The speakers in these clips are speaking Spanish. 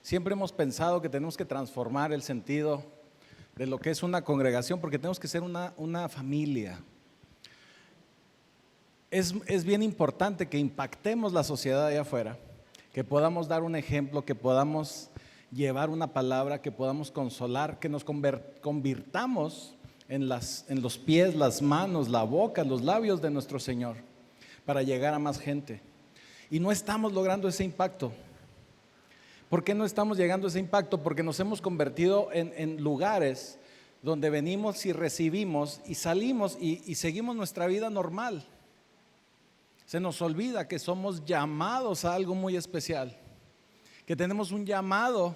Siempre hemos pensado que tenemos que transformar el sentido de lo que es una congregación, porque tenemos que ser una familia. Es bien importante que impactemos la sociedad allá afuera, que podamos dar un ejemplo, que podamos llevar una palabra, que podamos consolar, que nos convirtamos en los pies, las manos, la boca, los labios de nuestro Señor, para llegar a más gente. Y no estamos logrando ese impacto. ¿Por qué no estamos llegando a ese impacto? Porque nos hemos convertido en lugares donde venimos y recibimos y salimos y seguimos nuestra vida normal. Se nos olvida que somos llamados a algo muy especial, que tenemos un llamado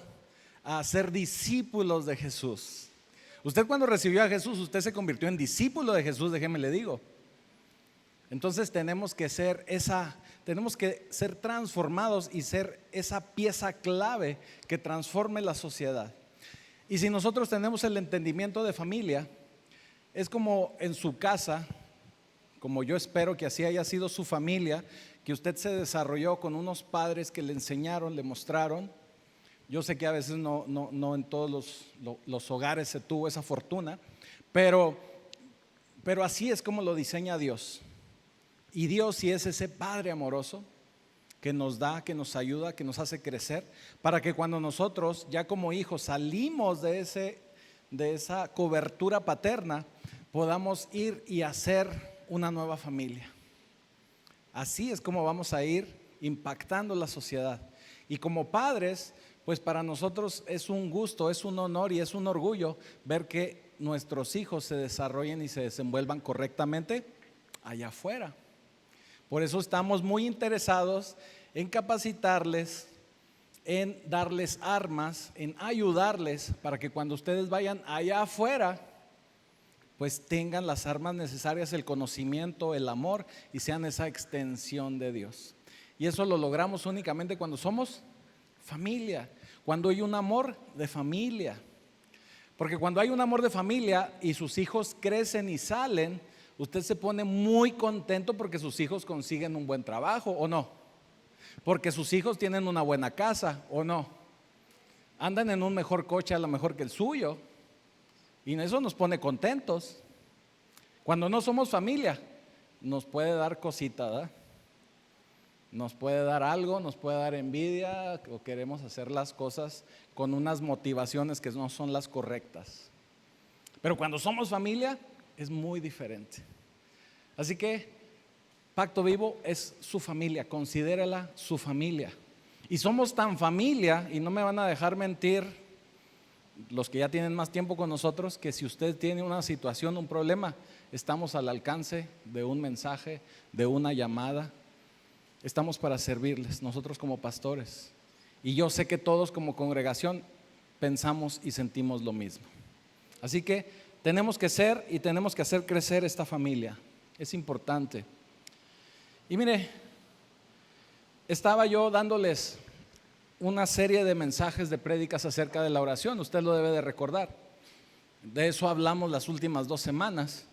a ser discípulos de Jesús. Usted, cuando recibió a Jesús, usted se convirtió en discípulo de Jesús, déjeme le digo. Entonces tenemos que ser transformados y ser esa pieza clave que transforme la sociedad. Y si nosotros tenemos el entendimiento de familia, es como en su casa, como yo espero que así haya sido su familia, que usted se desarrolló con unos padres que le enseñaron, le mostraron. Yo sé que a veces no en todos los hogares se tuvo esa fortuna, pero así es como lo diseña Dios. Y Dios sí es ese Padre amoroso que nos da, que nos ayuda, que nos hace crecer, para que cuando nosotros ya como hijos salimos de esa cobertura paterna, podamos ir y hacer una nueva familia. Así es como vamos a ir impactando la sociedad. Y como padres, pues para nosotros es un gusto, es un honor y es un orgullo ver que nuestros hijos se desarrollen y se desenvuelvan correctamente allá afuera. Por eso estamos muy interesados en capacitarles, en darles armas, en ayudarles para que cuando ustedes vayan allá afuera, pues tengan las armas necesarias, el conocimiento, el amor, y sean esa extensión de Dios. Y eso lo logramos únicamente cuando somos familia, cuando hay un amor de familia. Porque cuando hay un amor de familia y sus hijos crecen y salen, usted se pone muy contento porque sus hijos consiguen un buen trabajo, ¿o no? Porque sus hijos tienen una buena casa, ¿o no? Andan en un mejor coche, a lo mejor que el suyo, y eso nos pone contentos. Cuando no somos familia, nos puede dar cosita, ¿verdad? Nos puede dar algo, nos puede dar envidia, o queremos hacer las cosas con unas motivaciones que no son las correctas. Pero cuando somos familia, es muy diferente. Así que Pacto Vivo es su familia, considérala su familia. Y somos tan familia, y no me van a dejar mentir los que ya tienen más tiempo con nosotros, que si usted tiene una situación, un problema, estamos al alcance de un mensaje, de una llamada. Estamos para servirles, nosotros como pastores. Y yo sé que todos como congregación pensamos y sentimos lo mismo. Así que tenemos que ser y tenemos que hacer crecer esta familia. Es importante. Y mire, estaba yo dándoles una serie de mensajes, de prédicas acerca de la oración. Usted lo debe de recordar. De eso hablamos las últimas 2 semanas.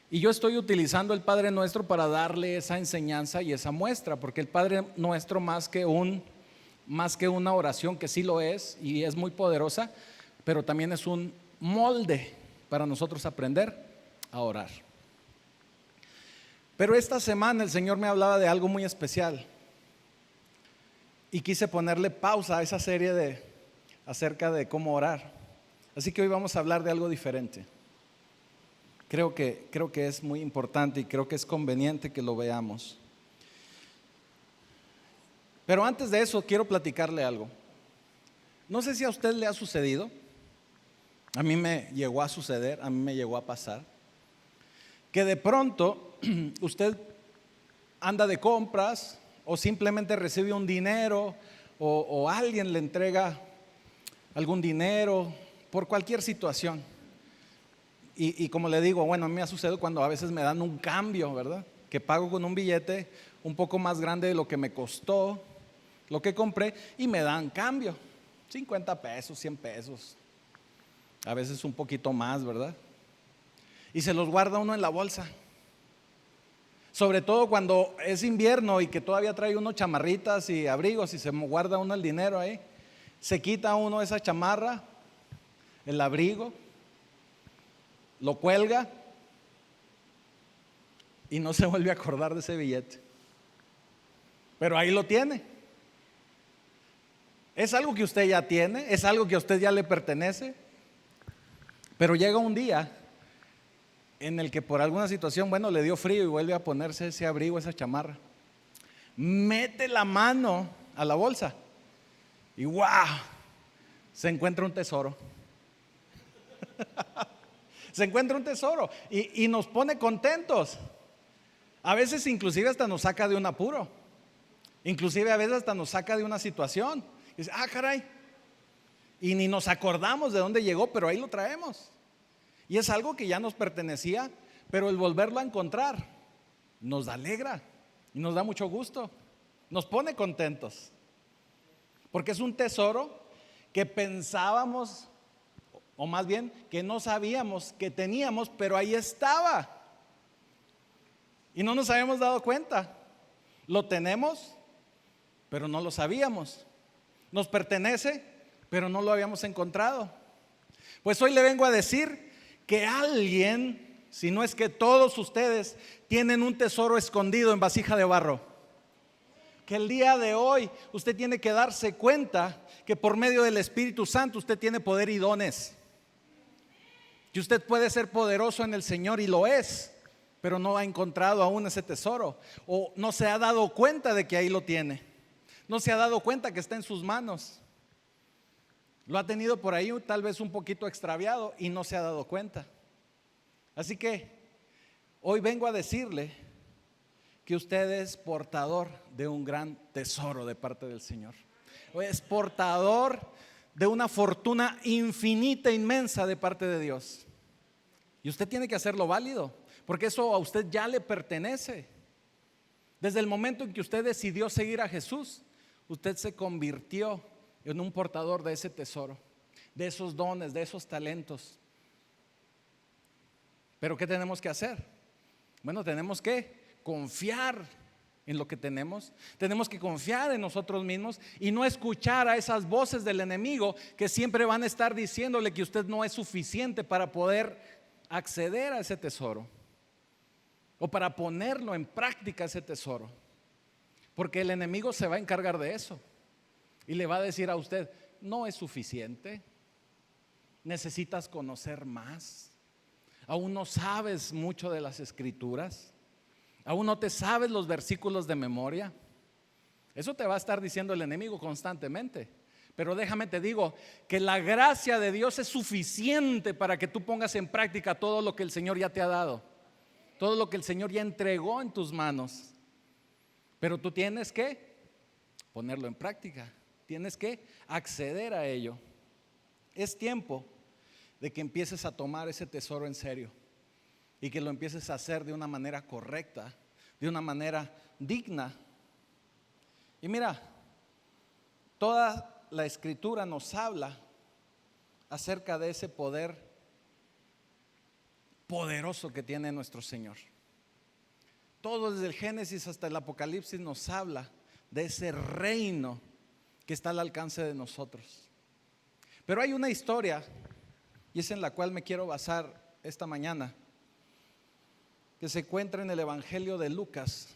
Y yo estoy utilizando el Padre Nuestro para darle esa enseñanza y esa muestra, porque el Padre Nuestro, más que una oración, que sí lo es y es muy poderosa, pero también es un molde para nosotros aprender a orar. Pero esta semana el Señor me hablaba de algo muy especial y quise ponerle pausa a esa serie acerca de cómo orar. Así que hoy vamos a hablar de algo diferente. Creo que es muy importante y creo que es conveniente que lo veamos. Pero antes de eso quiero platicarle algo. No sé si a usted le ha sucedido. A mí me llegó a suceder, a mí me llegó a pasar, que de pronto usted anda de compras o simplemente recibe un dinero o alguien le entrega algún dinero por cualquier situación. Y como le digo, bueno, a mí me ha sucedido cuando a veces me dan un cambio, ¿verdad? Que pago con un billete un poco más grande de lo que me costó, lo que compré, y me dan cambio, 50 pesos, 100 pesos. A veces un poquito más, ¿verdad? Y se los guarda uno en la bolsa. Sobre todo cuando es invierno y que todavía trae uno chamarritas y abrigos y se guarda uno el dinero ahí. Se quita uno esa chamarra, el abrigo, lo cuelga y no se vuelve a acordar de ese billete. Pero ahí lo tiene. Es algo que usted ya tiene, es algo que a usted ya le pertenece. Pero llega un día en el que por alguna situación, bueno, le dio frío y vuelve a ponerse ese abrigo, esa chamarra. Mete la mano a la bolsa y ¡wow! Se encuentra un tesoro. Se encuentra un tesoro y nos pone contentos. A veces inclusive hasta nos saca de un apuro. Inclusive a veces hasta nos saca de una situación. Y dice, caray. Y ni nos acordamos de dónde llegó, pero ahí lo traemos. Y es algo que ya nos pertenecía, pero el volverlo a encontrar nos alegra y nos da mucho gusto. Nos pone contentos. Porque es un tesoro que pensábamos, o más bien que no sabíamos que teníamos, pero ahí estaba. Y no nos habíamos dado cuenta. Lo tenemos, pero no lo sabíamos. Nos pertenece, pero no lo habíamos encontrado. Pues hoy le vengo a decir que alguien, si no es que todos ustedes, tienen un tesoro escondido en vasija de barro. Que el día de hoy usted tiene que darse cuenta que por medio del Espíritu Santo usted tiene poder y dones. Que usted puede ser poderoso en el Señor y lo es, pero no ha encontrado aún ese tesoro, o no se ha dado cuenta de que ahí lo tiene. No se ha dado cuenta que está en sus manos. Lo ha tenido por ahí tal vez un poquito extraviado y no se ha dado cuenta. Así que hoy vengo a decirle que usted es portador de un gran tesoro de parte del Señor. Es portador de una fortuna infinita, inmensa de parte de Dios. Y usted tiene que hacerlo válido, porque eso a usted ya le pertenece. Desde el momento en que usted decidió seguir a Jesús, usted se convirtió en un portador de ese tesoro, de esos dones, de esos talentos. Pero ¿qué tenemos que hacer? Bueno, tenemos que confiar en lo que tenemos. Tenemos que confiar en nosotros mismos y no escuchar a esas voces del enemigo que siempre van a estar diciéndole que usted no es suficiente para poder acceder a ese tesoro o para ponerlo en práctica ese tesoro. Porque el enemigo se va a encargar de eso y le va a decir a usted, no es suficiente, necesitas conocer más, aún no sabes mucho de las escrituras, aún no te sabes los versículos de memoria. Eso te va a estar diciendo el enemigo constantemente. Pero déjame te digo que la gracia de Dios es suficiente para que tú pongas en práctica todo lo que el Señor ya te ha dado, todo lo que el Señor ya entregó en tus manos. Pero tú tienes que ponerlo en práctica, tienes que acceder a ello. Es tiempo de que empieces a tomar ese tesoro en serio y que lo empieces a hacer de una manera correcta, de una manera digna. Y mira, toda la escritura nos habla acerca de ese poder poderoso que tiene nuestro Señor. Todo desde el Génesis hasta el Apocalipsis nos habla de ese reino que está al alcance de nosotros. Pero hay una historia, y es en la cual me quiero basar esta mañana, que se encuentra en el Evangelio de Lucas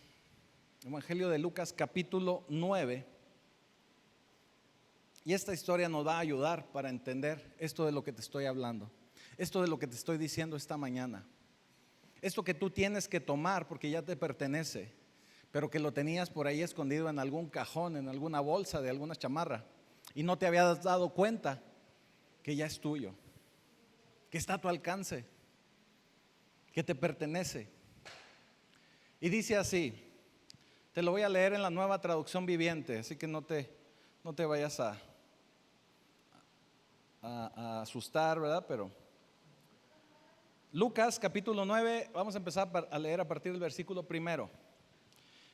capítulo 9. Y esta historia nos va a ayudar para entender esto de lo que te estoy hablando, esto de lo que te estoy diciendo esta mañana. Esto que tú tienes que tomar porque ya te pertenece, pero que lo tenías por ahí escondido en algún cajón, en alguna bolsa de alguna chamarra, y no te habías dado cuenta que ya es tuyo, que está a tu alcance, que te pertenece. Y dice así, te lo voy a leer en la Nueva Traducción Viviente, así que no te vayas a asustar, ¿verdad? Pero Lucas capítulo 9, vamos a empezar a leer a partir del versículo 1.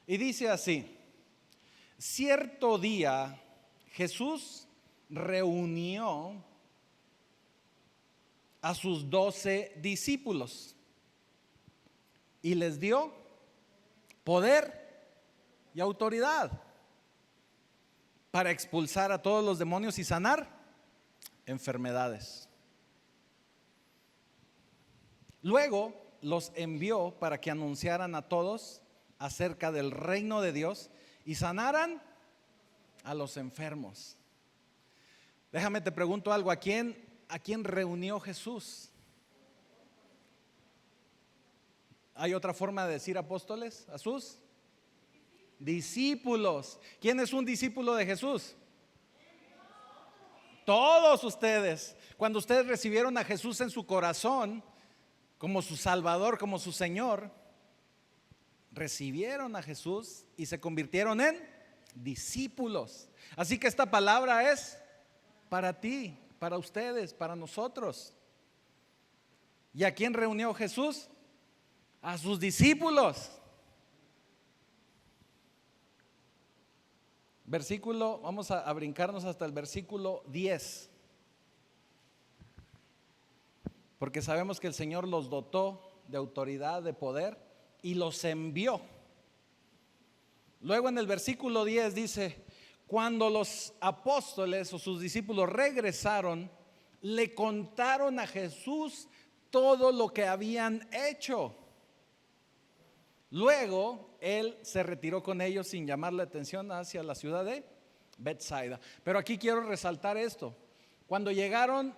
Y dice así: cierto día Jesús reunió a sus 12 discípulos y les dio poder y autoridad para expulsar a todos los demonios y sanar enfermedades. Luego los envió para que anunciaran a todos acerca del reino de Dios y sanaran a los enfermos. Déjame te pregunto algo, ¿a quién reunió Jesús? ¿Hay otra forma de decir apóstoles? ¿A sus discípulos? ¿Quién es un discípulo de Jesús? Todos ustedes. Cuando ustedes recibieron a Jesús en su corazón como su Salvador, como su Señor, recibieron a Jesús y se convirtieron en discípulos. Así que esta palabra es para ti, para ustedes, para nosotros. ¿Y a quién reunió Jesús? A sus discípulos. Versículo, vamos a brincarnos hasta el versículo 10. Porque sabemos que el Señor los dotó de autoridad, de poder y los envió. Luego en el versículo 10 dice: cuando los apóstoles o sus discípulos regresaron, le contaron a Jesús todo lo que habían hecho. Luego él se retiró con ellos sin llamar la atención hacia la ciudad de Betsaida. Pero aquí quiero resaltar esto: cuando llegaron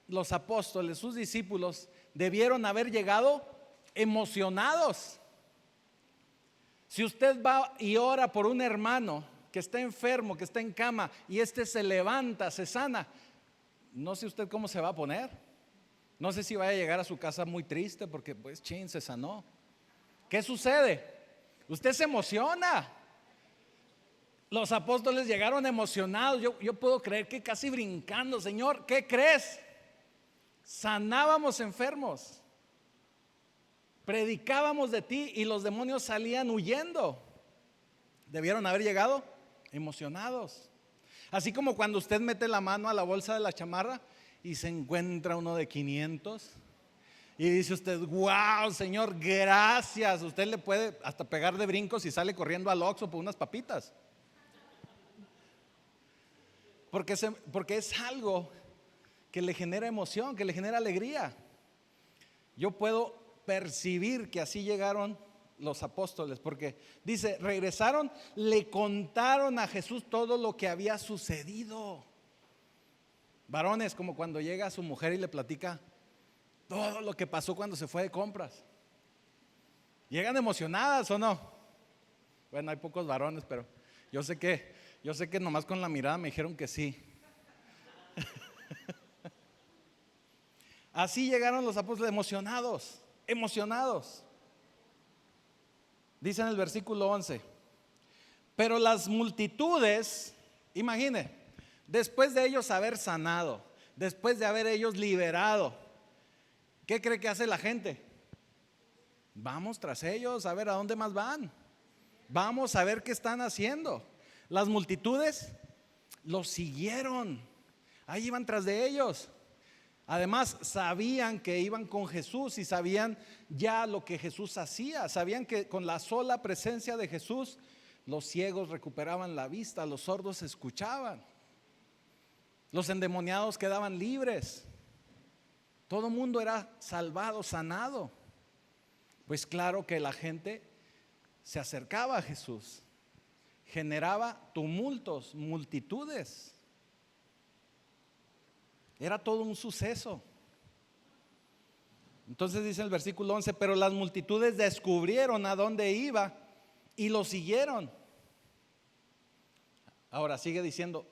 los apóstoles, sus discípulos, debieron haber llegado emocionados. Si usted va y ora por un hermano que está enfermo, que está en cama, y este se levanta, se sana, no sé usted cómo se va a poner. No sé si vaya a llegar a su casa muy triste porque pues se sanó. ¿Qué sucede? Usted se emociona. Los apóstoles llegaron emocionados. Yo puedo creer que casi brincando: Señor, ¿qué crees? Sanábamos enfermos, predicábamos de ti y los demonios salían huyendo. Debieron haber llegado emocionados. Así como cuando usted mete la mano a la bolsa de la chamarra y se encuentra uno de 500 y dice usted: wow, Señor, gracias. Usted le puede hasta pegar de brincos y sale corriendo al Oxxo por unas papitas, porque es algo que le genera emoción, que le genera alegría. Yo puedo percibir que así llegaron los apóstoles, porque dice: regresaron, le contaron a Jesús todo lo que había sucedido. Varones, como cuando llega a su mujer y le platica todo lo que pasó cuando se fue de compras. ¿Llegan emocionadas o no? Bueno, hay pocos varones, pero yo sé que nomás con la mirada me dijeron que sí. Así llegaron los apóstoles emocionados. Dice en el versículo 11: pero las multitudes, imagine, después de ellos haber sanado, después de haber ellos liberado, ¿qué cree que hace la gente? Vamos tras ellos a ver a dónde más van. Vamos a ver qué están haciendo. Las multitudes los siguieron, ahí iban tras de ellos. Además sabían que iban con Jesús y sabían ya lo que Jesús hacía. Sabían que con la sola presencia de Jesús los ciegos recuperaban la vista, los sordos escuchaban, los endemoniados quedaban libres, todo mundo era salvado, sanado. Pues claro que la gente se acercaba a Jesús, generaba tumultos, multitudes. Era todo un suceso. Entonces dice el versículo 11: pero las multitudes descubrieron a dónde iba y lo siguieron. Ahora sigue diciendo: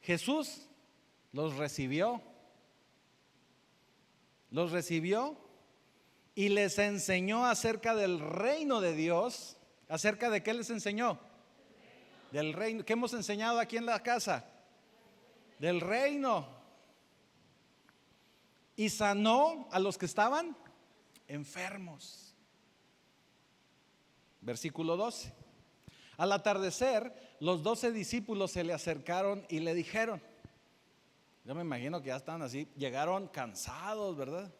Jesús los recibió y les enseñó acerca del reino de Dios. ¿Acerca de qué les enseñó? Del reino. ¿Qué hemos enseñado aquí en la casa? Del reino. Y sanó a los que estaban enfermos. Versículo 12: al atardecer, los 12 discípulos se le acercaron y le dijeron. Yo me imagino que ya estaban así, llegaron cansados, ¿verdad?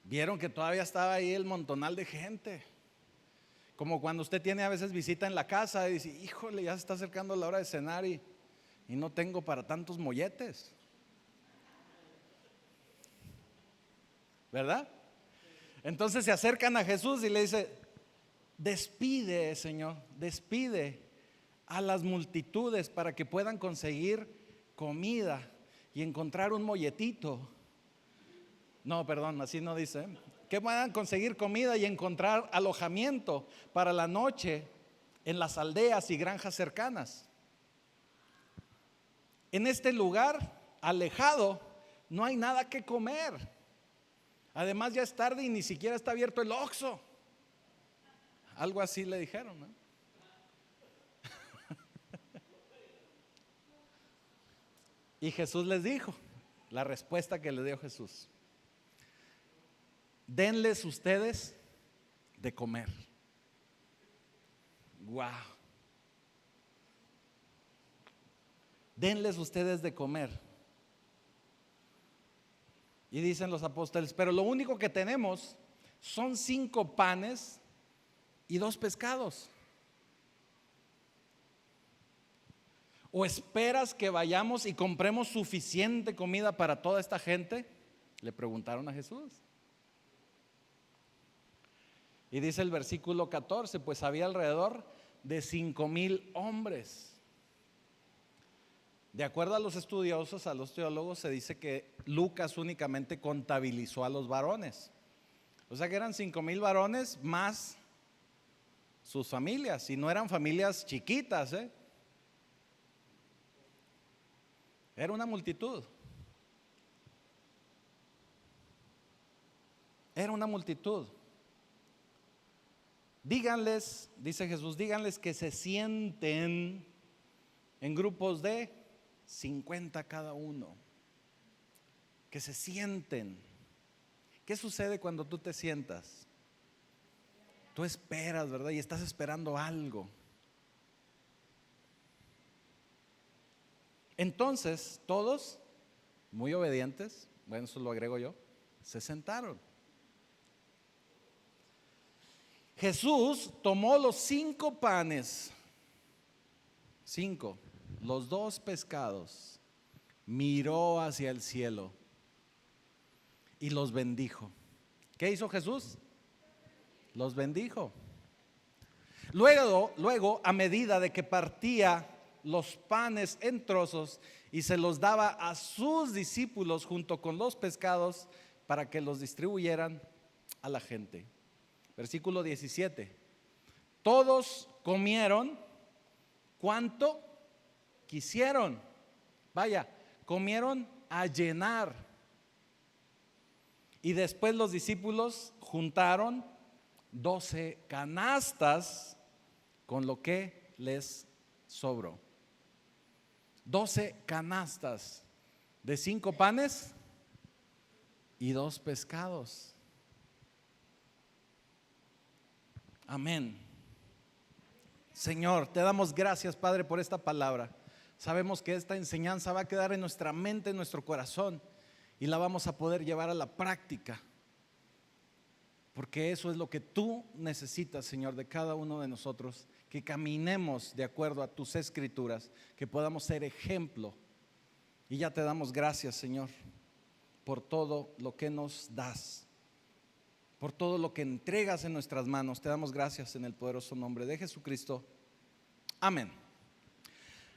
Vieron que todavía estaba ahí el montonal de gente, Como cuando usted tiene a veces visita en la casa y dice, híjole, ya se está acercando la hora de cenar y no tengo para tantos molletes, ¿verdad? Entonces se acercan a Jesús y le dice, despide, Señor, despide a las multitudes para que puedan conseguir comida y encontrar un molletito. No, perdón, así no dice. Que puedan conseguir comida y encontrar alojamiento para la noche en las aldeas y granjas cercanas. En este lugar alejado no hay nada que comer. Además ya es tarde y ni siquiera está abierto el Oxxo. Algo así le dijeron, ¿no? Y Jesús les dijo, la respuesta que le dio Jesús: denles ustedes de comer. Wow. Denles ustedes de comer. Y dicen los apóstoles, pero lo único que tenemos son 5 panes y 2 pescados. ¿O esperas que vayamos y compremos suficiente comida para toda esta gente? Le preguntaron a Jesús. Y dice el versículo 14, pues había alrededor de 5,000 hombres. De acuerdo a los estudiosos, a los teólogos, se dice que Lucas únicamente contabilizó a los varones. O sea que eran 5,000 varones más sus familias. Y no eran familias chiquitas, Era una multitud. Era una multitud. Díganles, dice Jesús, díganles que se sienten en grupos de 50 cada uno. Que se sienten. ¿Qué sucede cuando tú te sientas? Tú esperas, ¿verdad? Y estás esperando algo. Entonces, todos, muy obedientes, bueno, eso lo agrego yo, se sentaron. Jesús tomó los 5 panes, 5, los 2 pescados, miró hacia el cielo y los bendijo. ¿Qué hizo Jesús? Los bendijo. Luego, a medida de que partía los panes en trozos y se los daba a sus discípulos junto con los pescados para que los distribuyeran a la gente. Versículo 17. Todos comieron cuanto quisieron. Vaya, comieron a llenar. Y después los discípulos juntaron 12 canastas con lo que les sobró. 12 canastas de 5 panes y 2 pescados. Amén. Señor, te damos gracias, Padre, por esta palabra. Sabemos que esta enseñanza va a quedar en nuestra mente, en nuestro corazón, y la vamos a poder llevar a la práctica, porque eso es lo que tú necesitas, Señor, de cada uno de nosotros, que caminemos de acuerdo a tus escrituras, que podamos ser ejemplo. Y ya te damos gracias, Señor, por todo lo que nos das, por todo lo que entregas en nuestras manos. Te damos gracias en el poderoso nombre de Jesucristo. Amén.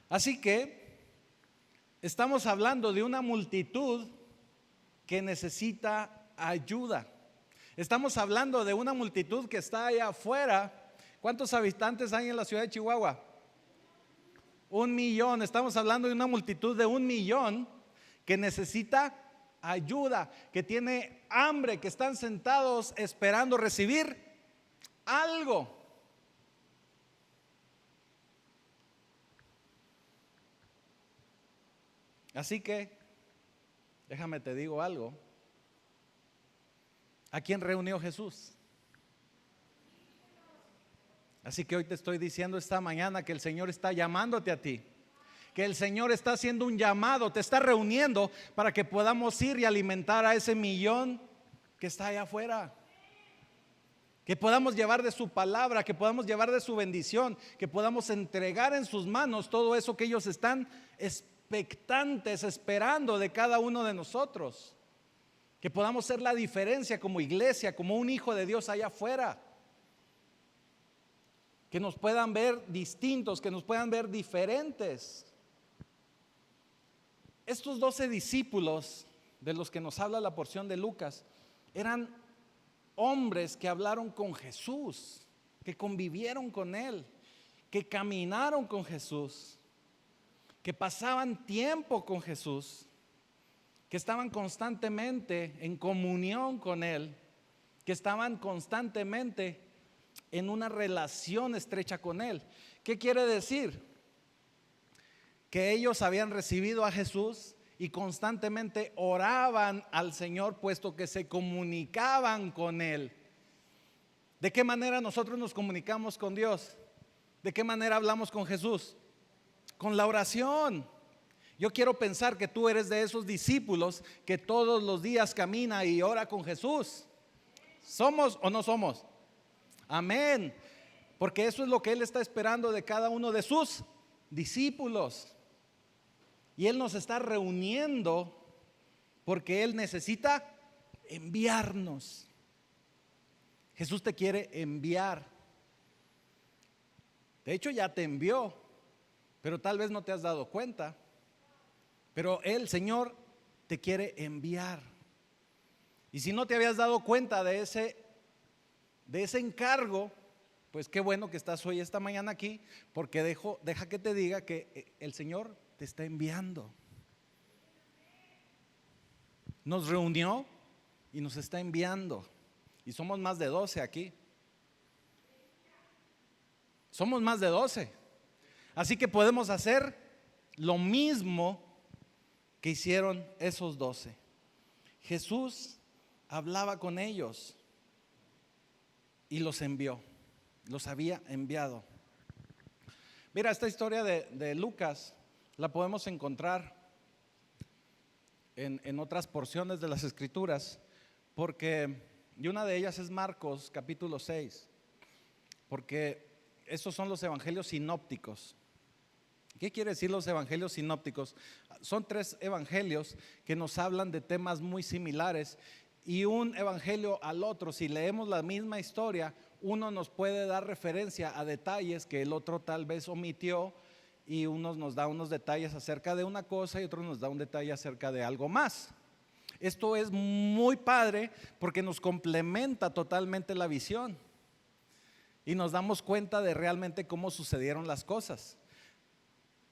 Así que estamos hablando de una multitud que necesita ayuda. Estamos hablando de una multitud que está allá afuera. ¿Cuántos habitantes hay en la ciudad de Chihuahua? 1,000,000. Estamos hablando de una multitud de 1,000,000 que necesita ayuda, que tiene hambre, que están sentados esperando recibir algo. Así que, déjame te digo algo. ¿A quién reunió Jesús? Así que hoy te estoy diciendo esta mañana que el Señor está llamándote a ti, que el Señor está haciendo un llamado, te está reuniendo para que podamos ir y alimentar a ese 1,000,000 que está allá afuera, que podamos llevar de su palabra, que podamos llevar de su bendición, que podamos entregar en sus manos todo eso que ellos están expectantes, esperando de cada uno de nosotros. Que podamos ser la diferencia como iglesia, como un hijo de Dios allá afuera. Que nos puedan ver distintos, que nos puedan ver diferentes. Estos 12 discípulos de los que nos habla la porción de Lucas eran hombres que hablaron con Jesús, que convivieron con Él, que caminaron con Jesús, que pasaban tiempo con Jesús, que estaban constantemente en comunión con Él, que estaban constantemente en una relación estrecha con Él. ¿Qué quiere decir? Que ellos habían recibido a Jesús y constantemente oraban al Señor, puesto que se comunicaban con Él. ¿De qué manera nosotros nos comunicamos con Dios? ¿De qué manera hablamos con Jesús? Con la oración. Yo quiero pensar que tú eres de esos discípulos que todos los días camina y ora con Jesús. ¿Somos o no somos? Amén. Porque eso es lo que Él está esperando de cada uno de sus discípulos. Y Él nos está reuniendo porque Él necesita enviarnos. Jesús te quiere enviar. De hecho ya te envió, pero tal vez no te has dado cuenta. Pero el Señor te quiere enviar. Y si no te habías dado cuenta de ese encargo, pues qué bueno que estás hoy esta mañana aquí, porque deja que te diga que el Señor te está enviando. Nos reunió y nos está enviando. Y somos más de 12 aquí. Somos más de 12. Así que podemos hacer lo mismo que hicieron esos 12. Jesús hablaba con ellos y los envió. Los había enviado. Mira, esta historia de Lucas la podemos encontrar en otras porciones de las Escrituras, y una de ellas es Marcos capítulo 6, porque estos son los evangelios sinópticos. ¿Qué quiere decir los evangelios sinópticos? Son 3 evangelios que nos hablan de temas muy similares, y un evangelio al otro, si leemos la misma historia, uno nos puede dar referencia a detalles que el otro tal vez omitió, y uno nos da unos detalles acerca de una cosa y otro nos da un detalle acerca de algo más. Esto es muy padre porque nos complementa totalmente la visión y nos damos cuenta de realmente cómo sucedieron las cosas.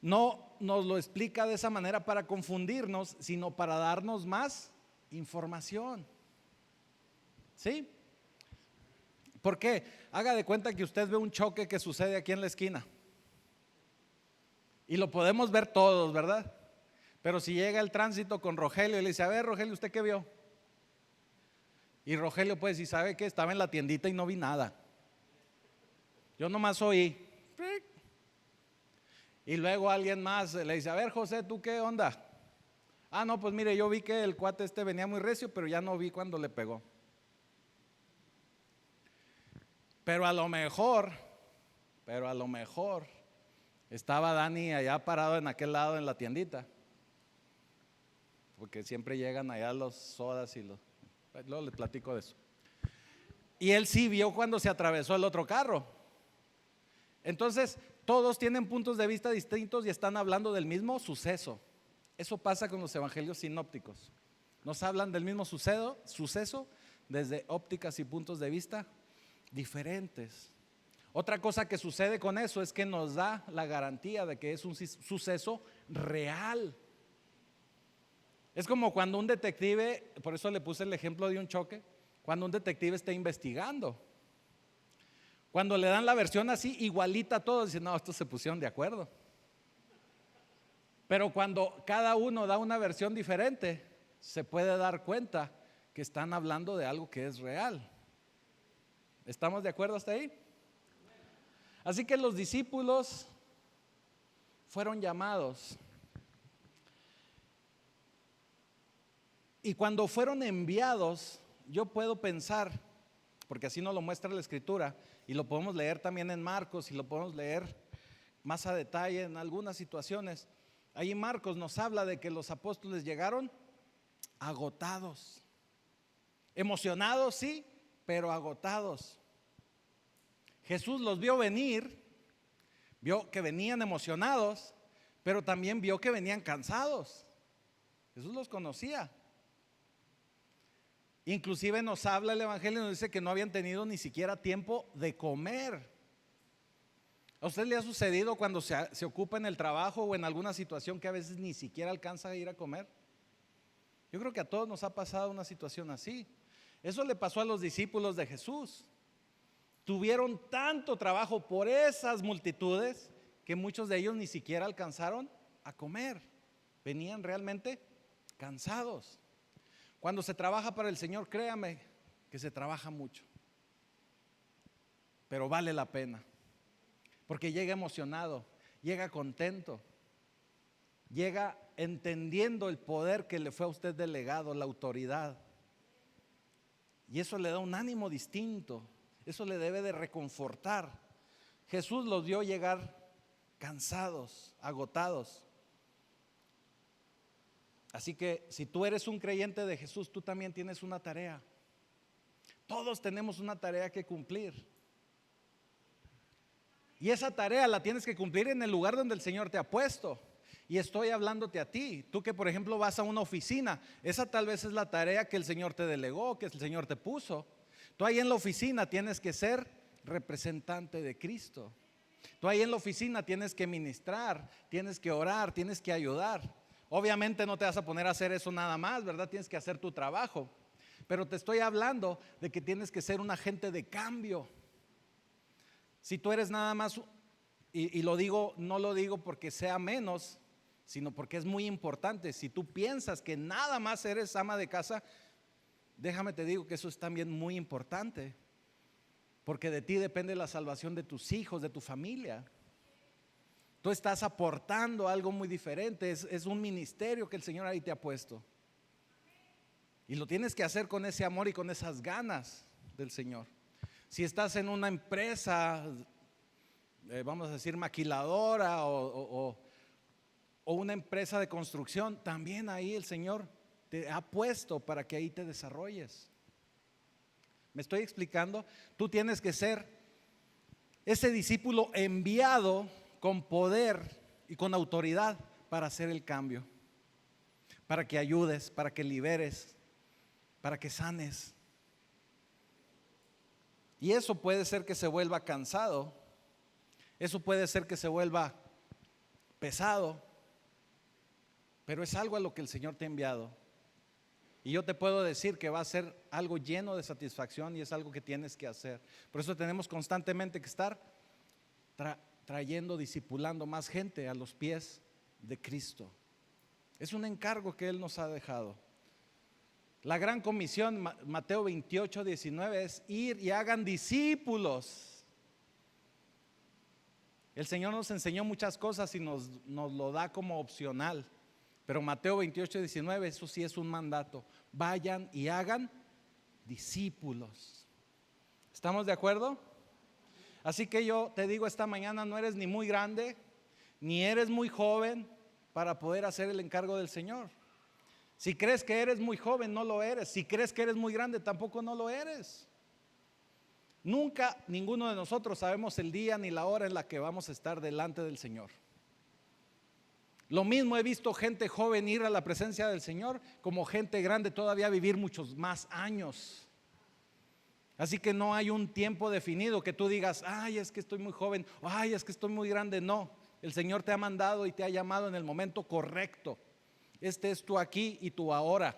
No nos lo explica de esa manera para confundirnos, sino para darnos más información. ¿Sí? ¿Por qué? Haga de cuenta que usted ve un choque que sucede aquí en la esquina. Y lo podemos ver todos, ¿verdad? Pero si llega el tránsito con Rogelio y le dice: a ver, Rogelio, ¿usted qué vio? Y Rogelio pues, si sabe que estaba en la tiendita y no vi nada. Yo nomás oí. Y luego alguien más le dice: a ver, José, ¿tú qué onda? Ah, no, pues mire, yo vi que el cuate venía muy recio, pero ya no vi cuando le pegó. Pero a lo mejor estaba Dani allá parado en aquel lado en la tiendita, porque siempre llegan allá los sodas y luego les platico de eso. Y él sí vio cuando se atravesó el otro carro. Entonces todos tienen puntos de vista distintos y están hablando del mismo suceso. Eso pasa con los evangelios sinópticos. Nos hablan del mismo suceso desde ópticas y puntos de vista diferentes. Otra cosa que sucede con eso es que nos da la garantía de que es un suceso real. Es como cuando un detective, por eso le puse el ejemplo de un choque, cuando un detective está investigando. Cuando le dan la versión así, igualita a todos, dicen: no, estos se pusieron de acuerdo. Pero cuando cada uno da una versión diferente, se puede dar cuenta que están hablando de algo que es real. ¿Estamos de acuerdo hasta ahí? Así que los discípulos fueron llamados. Y cuando fueron enviados, yo puedo pensar, porque así nos lo muestra la Escritura, y lo podemos leer también en Marcos, y lo podemos leer más a detalle en algunas situaciones. Ahí Marcos nos habla de que los apóstoles llegaron agotados, emocionados sí, pero agotados. Jesús los vio venir, vio que venían emocionados, pero también vio que venían cansados. Jesús los conocía. Inclusive nos habla el Evangelio y nos dice que no habían tenido ni siquiera tiempo de comer. ¿A usted le ha sucedido cuando se ocupa en el trabajo o en alguna situación que a veces ni siquiera alcanza a ir a comer? Yo creo que a todos nos ha pasado una situación así. Eso le pasó a los discípulos de Jesús. Tuvieron tanto trabajo por esas multitudes que muchos de ellos ni siquiera alcanzaron a comer. Venían realmente cansados. Cuando se trabaja para el Señor, créame que se trabaja mucho, pero vale la pena, porque llega emocionado, llega contento, llega entendiendo el poder que le fue a usted delegado, la autoridad, y eso le da un ánimo distinto, eso le debe de reconfortar. Jesús los vio llegar cansados, agotados. Así que si tú eres un creyente de Jesús, tú también tienes una tarea. Todos tenemos una tarea que cumplir. Y esa tarea la tienes que cumplir en el lugar donde el Señor te ha puesto. Y estoy hablándote a ti. Tú que por ejemplo vas a una oficina, esa tal vez es la tarea que el Señor te delegó, que el Señor te puso. Tú ahí en la oficina tienes que ser representante de Cristo. Tú ahí en la oficina tienes que ministrar, tienes que orar, tienes que ayudar. Obviamente no te vas a poner a hacer eso nada más, ¿verdad? Tienes que hacer tu trabajo. Pero te estoy hablando de que tienes que ser un agente de cambio. Si tú eres nada más, y lo digo, no lo digo porque sea menos, sino porque es muy importante. Si tú piensas que nada más eres ama de casa, déjame te digo que eso es también muy importante, porque de ti depende la salvación de tus hijos, de tu familia. Tú estás aportando algo muy diferente, es un ministerio que el Señor ahí te ha puesto. Y lo tienes que hacer con ese amor y con esas ganas del Señor. Si estás en una empresa, vamos a decir maquiladora o una empresa de construcción, también ahí el Señor te ha puesto para que ahí te desarrolles. ¿Me estoy explicando? Tú tienes que ser ese discípulo enviado con poder y con autoridad para hacer el cambio, para que ayudes, para que liberes, para que sanes. Y eso puede ser que se vuelva cansado, eso puede ser que se vuelva pesado, pero es algo a lo que el Señor te ha enviado. Y yo te puedo decir que va a ser algo lleno de satisfacción y es algo que tienes que hacer. Por eso tenemos constantemente que estar trayendo, discipulando más gente a los pies de Cristo. Es un encargo que Él nos ha dejado. La gran comisión, Mateo 28, 19, es ir y hagan discípulos. El Señor nos enseñó muchas cosas y nos lo da como opcional. Pero Mateo 28, 19, eso sí es un mandato. Vayan y hagan discípulos. ¿Estamos de acuerdo? Así que yo te digo esta mañana, no eres ni muy grande, ni eres muy joven para poder hacer el encargo del Señor. Si crees que eres muy joven, no lo eres. Si crees que eres muy grande, tampoco no lo eres. Nunca ninguno de nosotros sabemos el día ni la hora en la que vamos a estar delante del Señor. Lo mismo he visto gente joven ir a la presencia del Señor, como gente grande todavía vivir muchos más años. Así que no hay un tiempo definido que tú digas, ay, es que estoy muy joven, ay, es que estoy muy grande. No, el Señor te ha mandado y te ha llamado en el momento correcto. Este es tu aquí y tu ahora.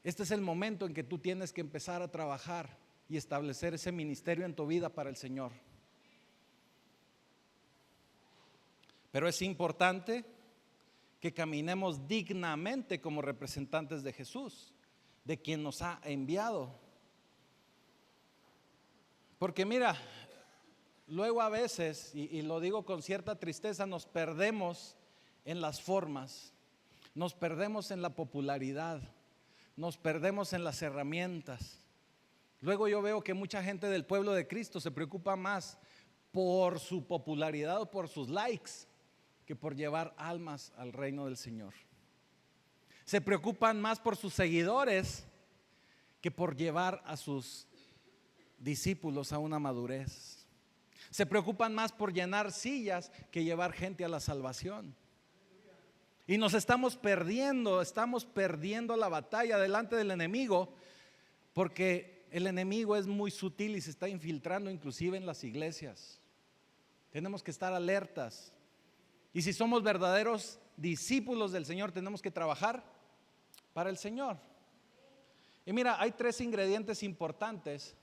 Este es el momento en que tú tienes que empezar a trabajar y establecer ese ministerio en tu vida para el Señor. Pero es importante que caminemos dignamente como representantes de Jesús, de quien nos ha enviado. Porque mira, luego a veces, y lo digo con cierta tristeza, nos perdemos en las formas, nos perdemos en la popularidad, nos perdemos en las herramientas, Luego yo veo que mucha gente del pueblo de Cristo se preocupa más por su popularidad o por sus likes que por llevar almas al reino del Señor. Se preocupan más por sus seguidores que por llevar a sus discípulos a una madurez. Se preocupan más por llenar sillas que llevar gente a la salvación. Y nos estamos perdiendo la batalla delante del enemigo, porque el enemigo es muy sutil y se está infiltrando inclusive en las iglesias. Tenemos que estar alertas. Y si somos verdaderos discípulos del Señor, tenemos que trabajar para el Señor. Y mira, hay 3 ingredientes importantes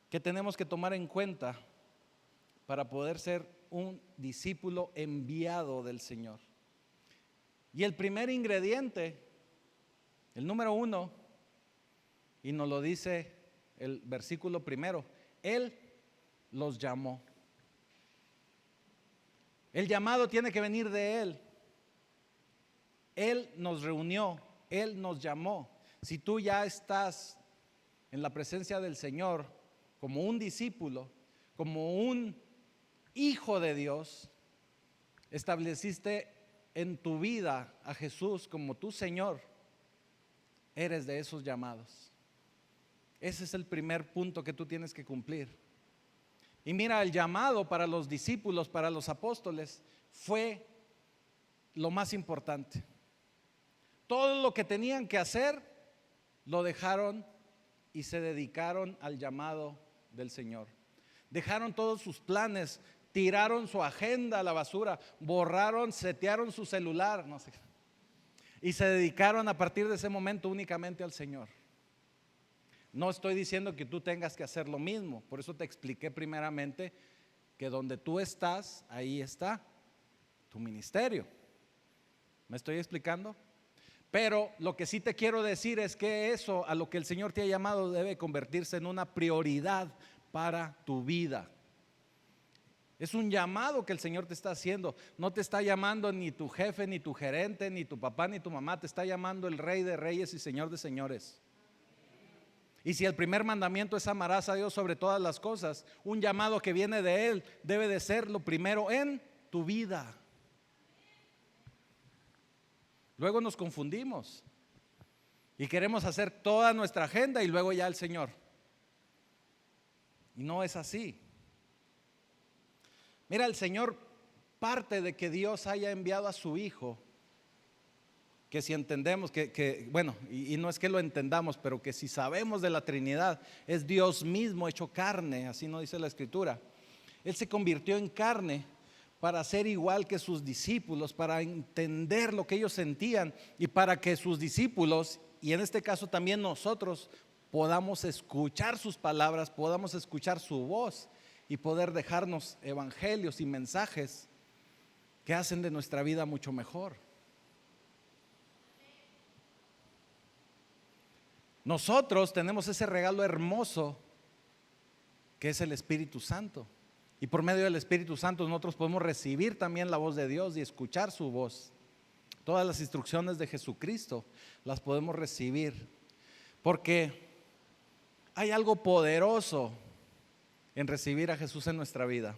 que tenemos que tomar en cuenta para poder ser un discípulo enviado del Señor. Y el primer ingrediente, el número 1, y nos lo dice el versículo primero: Él los llamó. El llamado tiene que venir de Él. Él nos reunió, Él nos llamó. Si tú ya estás en la presencia del Señor como un discípulo, como un hijo de Dios, estableciste en tu vida a Jesús como tu Señor, eres de esos llamados. Ese es el primer punto que tú tienes que cumplir. Y mira, el llamado para los discípulos, para los apóstoles, fue lo más importante. Todo lo que tenían que hacer, lo dejaron y se dedicaron al llamado del Señor. Dejaron todos sus planes, tiraron su agenda a la basura, borraron, setearon su celular, no sé, y se dedicaron a partir de ese momento únicamente al Señor. No estoy diciendo que tú tengas que hacer lo mismo, por eso te expliqué primeramente que donde tú estás, ahí está tu ministerio. ¿Me estoy explicando? Pero lo que sí te quiero decir es que eso a lo que el Señor te ha llamado debe convertirse en una prioridad para tu vida. Es un llamado que el Señor te está haciendo. No te está llamando ni tu jefe, ni tu gerente, ni tu papá, ni tu mamá. Te está llamando el Rey de Reyes y Señor de Señores. Y si el primer mandamiento es amarás a Dios sobre todas las cosas, un llamado que viene de Él debe de ser lo primero en tu vida. Luego nos confundimos y queremos hacer toda nuestra agenda y luego ya el Señor. Y no es así. Mira, el Señor parte de que Dios haya enviado a su Hijo, que si entendemos bueno, y no es que lo entendamos, pero que si sabemos de la Trinidad, es Dios mismo hecho carne, así nos dice la Escritura. Él se convirtió en carne para ser igual que sus discípulos, para entender lo que ellos sentían y para que sus discípulos, y en este caso también nosotros, podamos escuchar sus palabras, podamos escuchar su voz y poder dejarnos evangelios y mensajes que hacen de nuestra vida mucho mejor. Nosotros tenemos ese regalo hermoso que es el Espíritu Santo. Y por medio del Espíritu Santo nosotros podemos recibir también la voz de Dios y escuchar su voz. Todas las instrucciones de Jesucristo las podemos recibir, porque hay algo poderoso en recibir a Jesús en nuestra vida.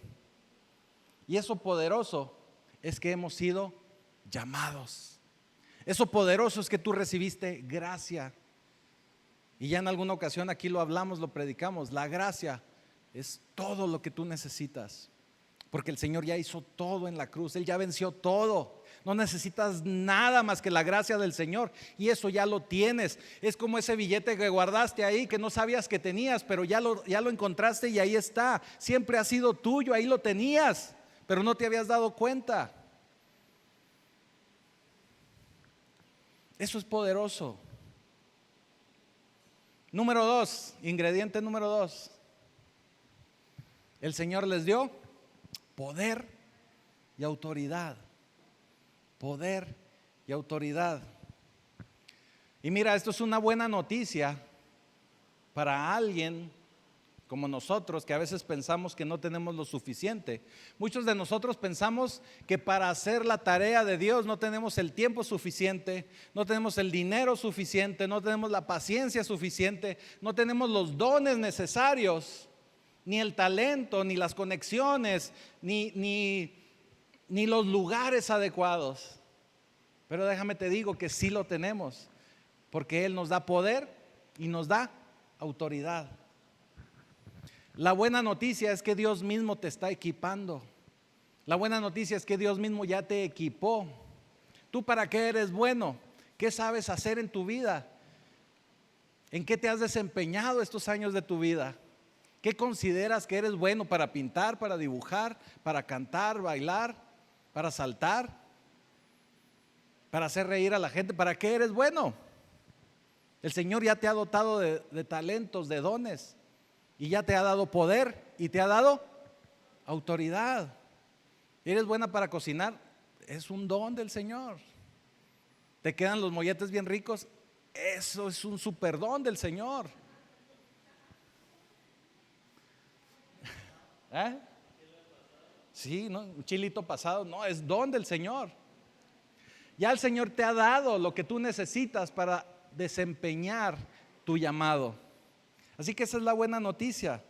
Y eso poderoso es que hemos sido llamados. Eso poderoso es que tú recibiste gracia. Y ya en alguna ocasión aquí lo hablamos, lo predicamos. La gracia es todo lo que tú necesitas, porque el Señor ya hizo todo en la cruz. Él ya venció todo. No necesitas nada más que la gracia del Señor, y eso ya lo tienes. Es como ese billete que guardaste ahí, que no sabías que tenías, pero ya lo encontraste y ahí está. Siempre ha sido tuyo, ahí lo tenías, pero no te habías dado cuenta. Eso es poderoso. Número 2, ingrediente número 2. El Señor les dio poder y autoridad. Poder y autoridad. Y mira, esto es una buena noticia para alguien como nosotros, que a veces pensamos que no tenemos lo suficiente. Muchos de nosotros pensamos que para hacer la tarea de Dios no tenemos el tiempo suficiente, no tenemos el dinero suficiente, no tenemos la paciencia suficiente, no tenemos los dones necesarios, ni el talento, ni las conexiones, ni los lugares adecuados. Pero déjame te digo que sí lo tenemos, porque Él nos da poder y nos da autoridad. La buena noticia es que Dios mismo te está equipando. La buena noticia es que Dios mismo ya te equipó. ¿Tú para qué eres bueno? ¿Qué sabes hacer en tu vida? ¿En qué te has desempeñado estos años de tu vida? ¿Qué consideras que eres bueno para pintar, para dibujar, para cantar, bailar, para saltar, para hacer reír a la gente? ¿Para qué eres bueno? El Señor ya te ha dotado de talentos, de dones. Y ya te ha dado poder y te ha dado autoridad. ¿Eres buena para cocinar? Es un don del Señor. ¿Te quedan los molletes bien ricos? Eso es un super don del Señor. ¿Eh? Sí, ¿no? Un chilito pasado, no, es don del Señor. Ya el Señor te ha dado lo que tú necesitas para desempeñar tu llamado. Así que esa es la buena noticia.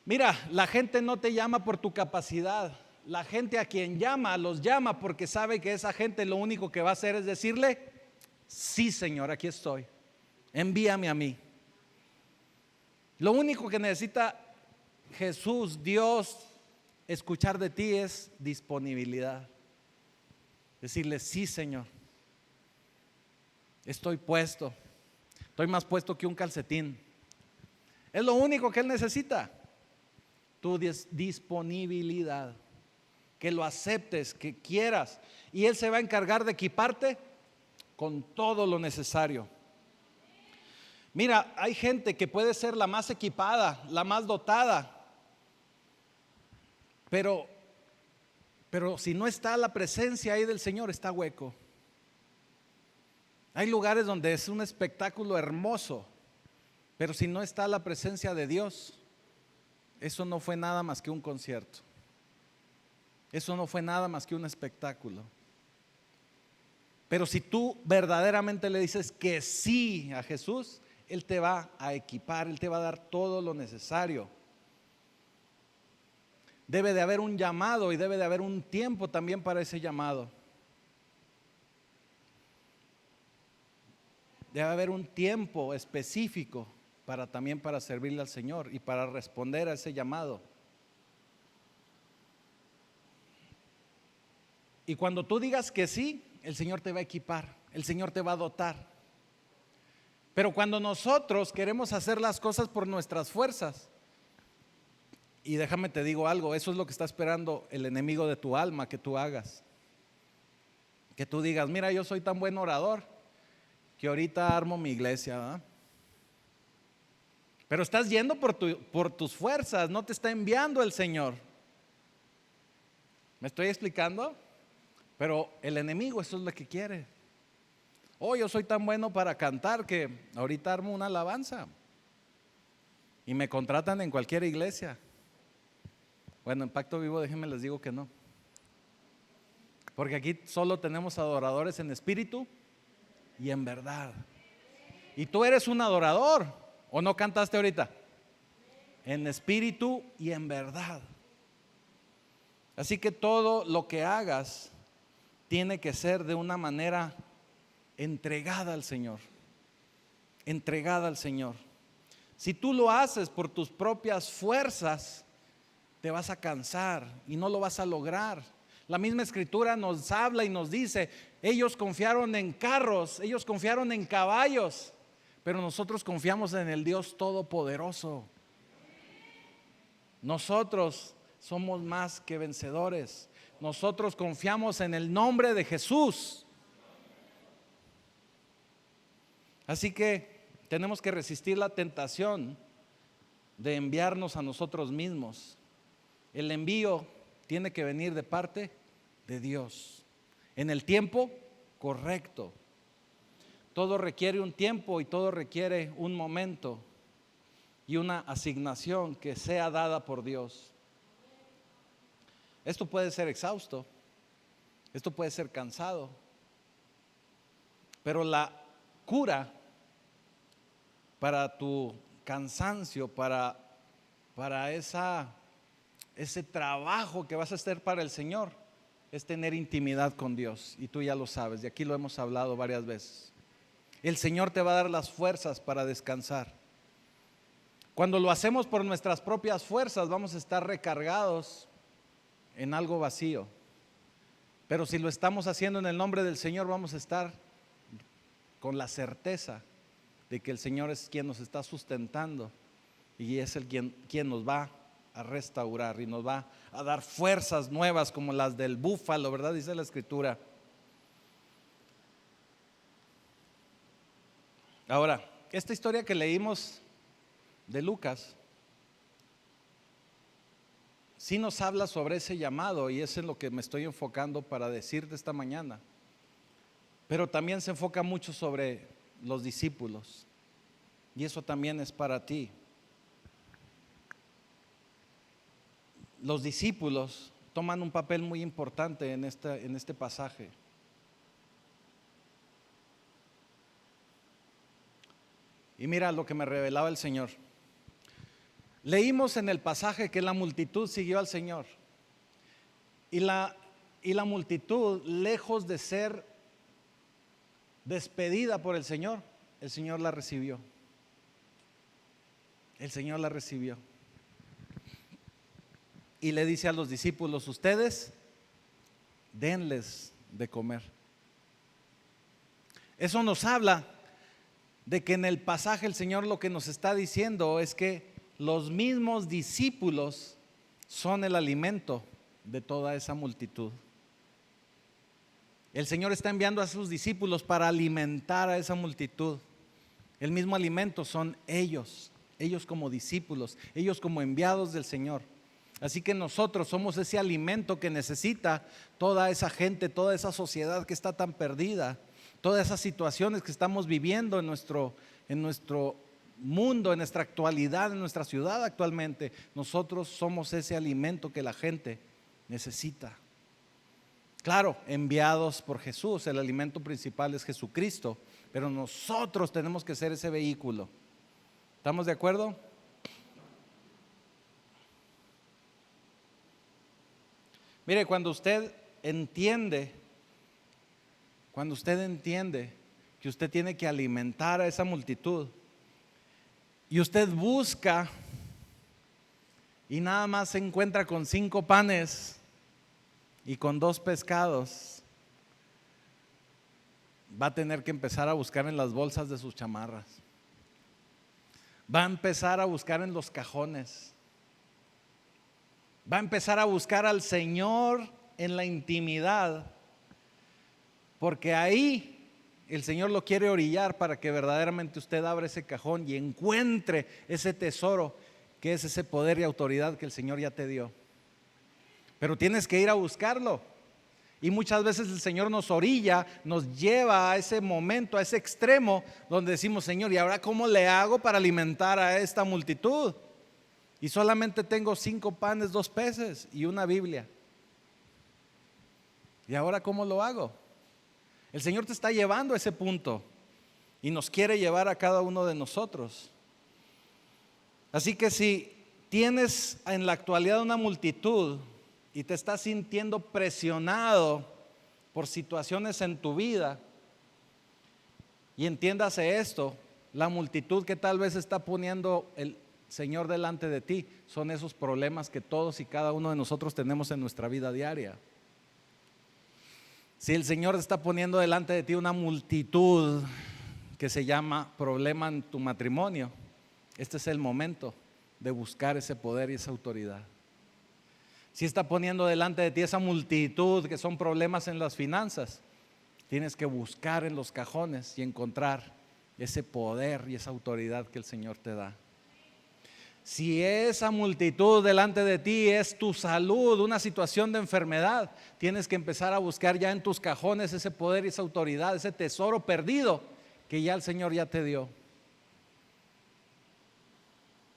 Mira, la gente no te llama por tu capacidad. La gente a quien llama, los llama porque sabe que esa gente lo único que va a hacer es decirle: sí, Señor, aquí estoy, envíame a mí. Lo único que necesita Jesús, Dios, escuchar de ti es disponibilidad. Decirle: sí, Señor, estoy puesto. Estoy más puesto que un calcetín. Es lo único que Él necesita. Tu disponibilidad. Que lo aceptes, que quieras. Y Él se va a encargar de equiparte con todo lo necesario. Mira, hay gente que puede ser la más equipada, la más dotada. Pero si no está la presencia ahí del Señor, está hueco. Hay lugares donde es un espectáculo hermoso, pero si no está la presencia de Dios, eso no fue nada más que un concierto. Eso no fue nada más que un espectáculo. Pero si tú verdaderamente le dices que sí a Jesús, Él te va a equipar, Él te va a dar todo lo necesario. Debe de haber un llamado y debe de haber un tiempo también para ese llamado. Debe haber un tiempo específico también para servirle al Señor y para responder a ese llamado. Y cuando tú digas que sí, el Señor te va a equipar, el Señor te va a dotar. Pero cuando nosotros queremos hacer las cosas por nuestras fuerzas, y déjame te digo algo, eso es lo que está esperando el enemigo de tu alma, que tú hagas. Que tú digas: mira, yo soy tan buen orador que ahorita armo mi iglesia, ¿verdad? Pero estás yendo por tus fuerzas, no te está enviando el Señor. ¿Me estoy explicando? Pero el enemigo eso es lo que quiere. Oh, yo soy tan bueno para cantar que ahorita armo una alabanza y me contratan en cualquier iglesia. Bueno, en Pacto Vivo déjenme les digo que no, porque aquí solo tenemos adoradores en espíritu y en verdad. Y tú eres un adorador, ¿o no cantaste ahorita? En espíritu y en verdad. Así que todo lo que hagas tiene que ser de una manera entregada al Señor. Entregada al Señor. Si tú lo haces por tus propias fuerzas, te vas a cansar y no lo vas a lograr. La misma escritura nos habla y nos dice: ellos confiaron en carros, ellos confiaron en caballos, pero nosotros confiamos en el Dios Todopoderoso. Nosotros somos más que vencedores. Nosotros confiamos en el nombre de Jesús. Así que tenemos que resistir la tentación de enviarnos a nosotros mismos. El envío tiene que venir de parte de Dios, en el tiempo correcto. Todo requiere un tiempo y todo requiere un momento. y una asignación que sea dada por Dios. Esto puede ser exhausto, esto puede ser cansado, pero la cura para tu cansancio, para ese trabajo que vas a hacer para el Señor, es tener intimidad con Dios. Y tú ya lo sabes, y aquí lo hemos hablado varias veces. El Señor te va a dar las fuerzas para descansar. Cuando lo hacemos por nuestras propias fuerzas, vamos a estar recargados en algo vacío. Pero si lo estamos haciendo en el nombre del Señor, vamos a estar con la certeza de que el Señor es quien nos está sustentando y es quien nos va a restaurar y nos va a dar fuerzas nuevas como las del búfalo, ¿verdad? Dice la Escritura. Ahora, esta historia que leímos de Lucas sí nos habla sobre ese llamado, y es en lo que me estoy enfocando para decirte esta mañana. Pero también se enfoca mucho sobre los discípulos, y eso también es para ti. Los discípulos toman un papel muy importante en este pasaje. Y mira lo que me revelaba el Señor. Leímos en el pasaje que la multitud siguió al Señor, y la multitud, lejos de ser despedida por el Señor la recibió. El Señor la recibió. Y le dice a los discípulos: ustedes denles de comer. Eso nos habla de que en el pasaje el Señor lo que nos está diciendo es que los mismos discípulos son el alimento de toda esa multitud. El Señor está enviando a sus discípulos para alimentar a esa multitud. El mismo alimento son ellos como discípulos, ellos como enviados del Señor. Así que nosotros somos ese alimento que necesita toda esa gente, toda esa sociedad que está tan perdida, todas esas situaciones que estamos viviendo en nuestro mundo, en nuestra actualidad, en nuestra ciudad actualmente. Nosotros somos ese alimento que la gente necesita. Claro, enviados por Jesús, el alimento principal es Jesucristo, pero nosotros tenemos que ser ese vehículo. ¿Estamos de acuerdo? Mire, cuando usted entiende que usted tiene que alimentar a esa multitud, y usted busca y nada más se encuentra con 5 panes y con 2 pescados, va a tener que empezar a buscar en las bolsas de sus chamarras, va a empezar a buscar en los cajones, va a empezar a buscar al Señor en la intimidad, porque ahí el Señor lo quiere orillar para que verdaderamente usted abra ese cajón y encuentre ese tesoro que es ese poder y autoridad que el Señor ya te dio. Pero tienes que ir a buscarlo. Y muchas veces el Señor nos orilla, nos lleva a ese momento, a ese extremo donde decimos: Señor, ¿y ahora cómo le hago para alimentar a esta multitud? Y solamente tengo 5 panes, 2 peces y una Biblia. ¿Y ahora cómo lo hago? El Señor te está llevando a ese punto y nos quiere llevar a cada uno de nosotros. Así que si tienes en la actualidad una multitud y te estás sintiendo presionado por situaciones en tu vida, y entiéndase esto, la multitud que tal vez está poniendo el Señor delante de ti son esos problemas que todos y cada uno de nosotros tenemos en nuestra vida diaria. Si el Señor está poniendo delante de ti una multitud que se llama problema en tu matrimonio, este es el momento de buscar ese poder y esa autoridad. Si está poniendo delante de ti esa multitud que son problemas en las finanzas, tienes que buscar en los cajones y encontrar ese poder y esa autoridad que el Señor te da. Si esa multitud delante de ti es tu salud, una situación de enfermedad, tienes que empezar a buscar ya en tus cajones ese poder y esa autoridad, ese tesoro perdido que ya el Señor ya te dio.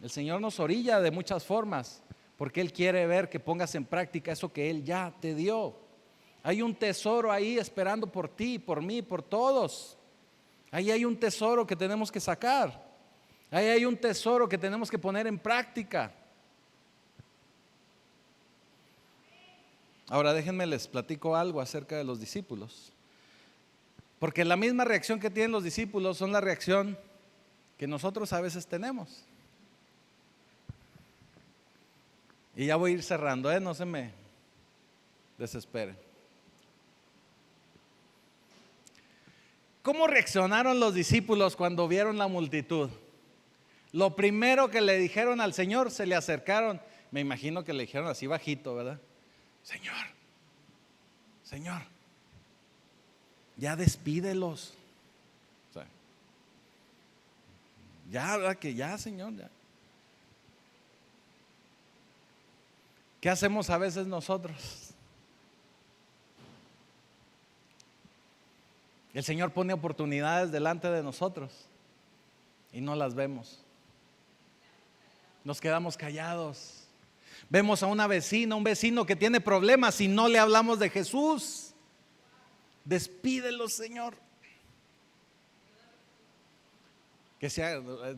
El Señor nos orilla de muchas formas, porque Él quiere ver que pongas en práctica eso que Él ya te dio. Hay un tesoro ahí esperando por ti, por mí, por todos. Ahí hay un tesoro que tenemos que sacar. Ahí hay un tesoro que tenemos que poner en práctica. Ahora déjenme les platico algo acerca de los discípulos. Porque la misma reacción que tienen los discípulos son la reacción que nosotros a veces tenemos. Y ya voy a ir cerrando, no se me desesperen. ¿Cómo reaccionaron los discípulos cuando vieron la multitud? Lo primero que le dijeron al Señor, se le acercaron. Me imagino que le dijeron así bajito, ¿verdad? Señor, Señor, ya despídelos. O sea, ya, ¿verdad? Que ya, Señor, ya. ¿Qué hacemos a veces nosotros? El Señor pone oportunidades delante de nosotros y no las vemos. Nos quedamos callados. Vemos a una vecina, un vecino que tiene problemas y no le hablamos de Jesús. Despídelo, Señor.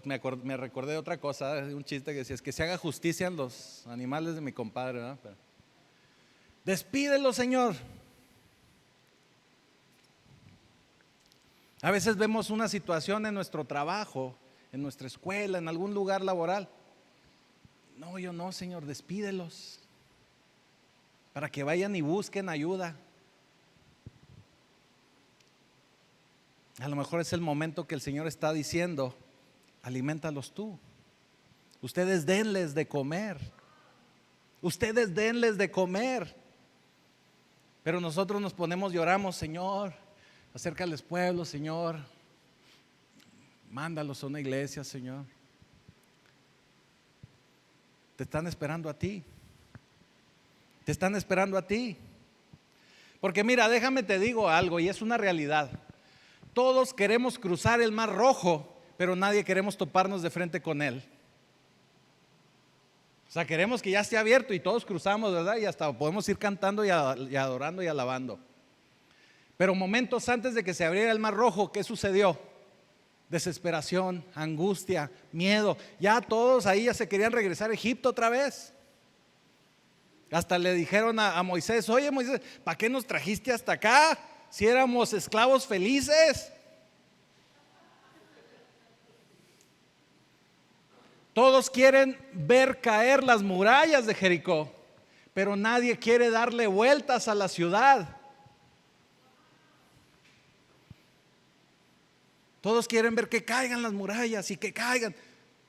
Me recordé de otra cosa, un chiste que decía, es que se haga justicia en los animales de mi compadre, ¿verdad? Despídelo, Señor. A veces vemos una situación en nuestro trabajo, en nuestra escuela, en algún lugar laboral. No, yo no, Señor, despídelos para que vayan y busquen ayuda. A lo mejor es el momento que el Señor está diciendo, aliméntalos tú. Ustedes denles de comer. Ustedes denles de comer. Pero nosotros nos ponemos y oramos, Señor, acércales pueblos, Señor. Mándalos a una iglesia, Señor. Te están esperando a ti. Te están esperando a ti. Porque mira, déjame te digo algo y es una realidad. Todos queremos cruzar el Mar Rojo, pero nadie queremos toparnos de frente con él. O sea, queremos que ya esté abierto y todos cruzamos, ¿verdad? Y hasta podemos ir cantando y adorando y alabando. Pero momentos antes de que se abriera el Mar Rojo, ¿qué sucedió? Desesperación, angustia, miedo. Ya todos ahí ya se querían regresar a Egipto otra vez. Hasta le dijeron a Moisés, oye Moisés, ¿para qué nos trajiste hasta acá? Si éramos esclavos felices. Todos quieren ver caer las murallas de Jericó, pero nadie quiere darle vueltas a la ciudad. Todos quieren ver que caigan las murallas y que caigan.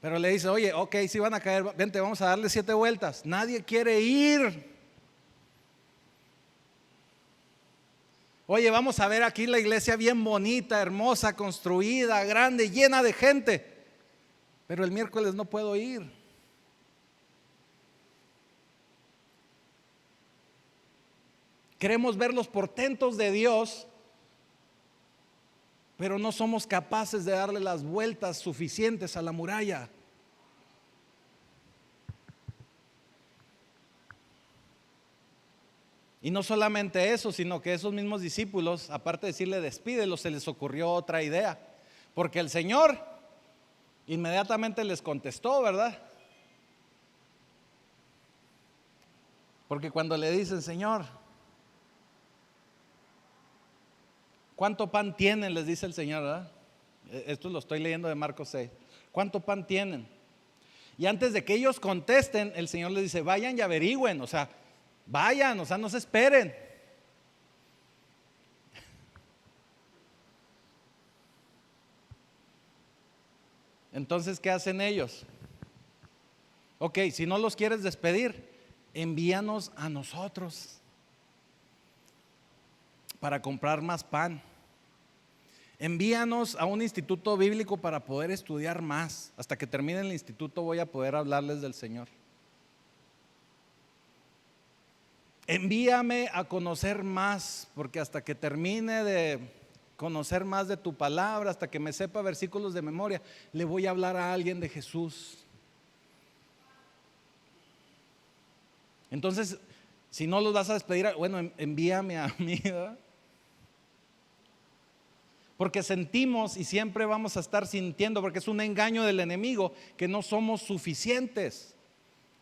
Pero le dice, oye, ok, si van a caer, vente, vamos a darle 7 vueltas. Nadie quiere ir. Oye, vamos a ver aquí la iglesia bien bonita, hermosa, construida, grande, llena de gente. Pero el miércoles no puedo ir. Queremos ver los portentos de Dios, pero no somos capaces de darle las vueltas suficientes a la muralla. Y no solamente eso, sino que esos mismos discípulos, aparte de decirle despídelo, se les ocurrió otra idea. Porque el Señor inmediatamente les contestó, ¿verdad? Porque cuando le dicen, Señor, ¿cuánto pan tienen? Les dice el Señor, ¿verdad? Esto lo estoy leyendo de Marcos 6. ¿Cuánto pan tienen? Y antes de que ellos contesten, el Señor les dice, vayan y averigüen, o sea, vayan, o sea, no se esperen. Entonces, ¿qué hacen ellos? Ok, si no los quieres despedir, envíanos a nosotros para comprar más pan. Envíanos a un instituto bíblico para poder estudiar más. Hasta que termine el instituto voy a poder hablarles del Señor. Envíame a conocer más, porque hasta que termine de conocer más de tu palabra, hasta que me sepa versículos de memoria, le voy a hablar a alguien de Jesús. Entonces, si no los vas a despedir, bueno, envíame a mí, ¿verdad? Porque sentimos y siempre vamos a estar sintiendo, porque es un engaño del enemigo, que no somos suficientes.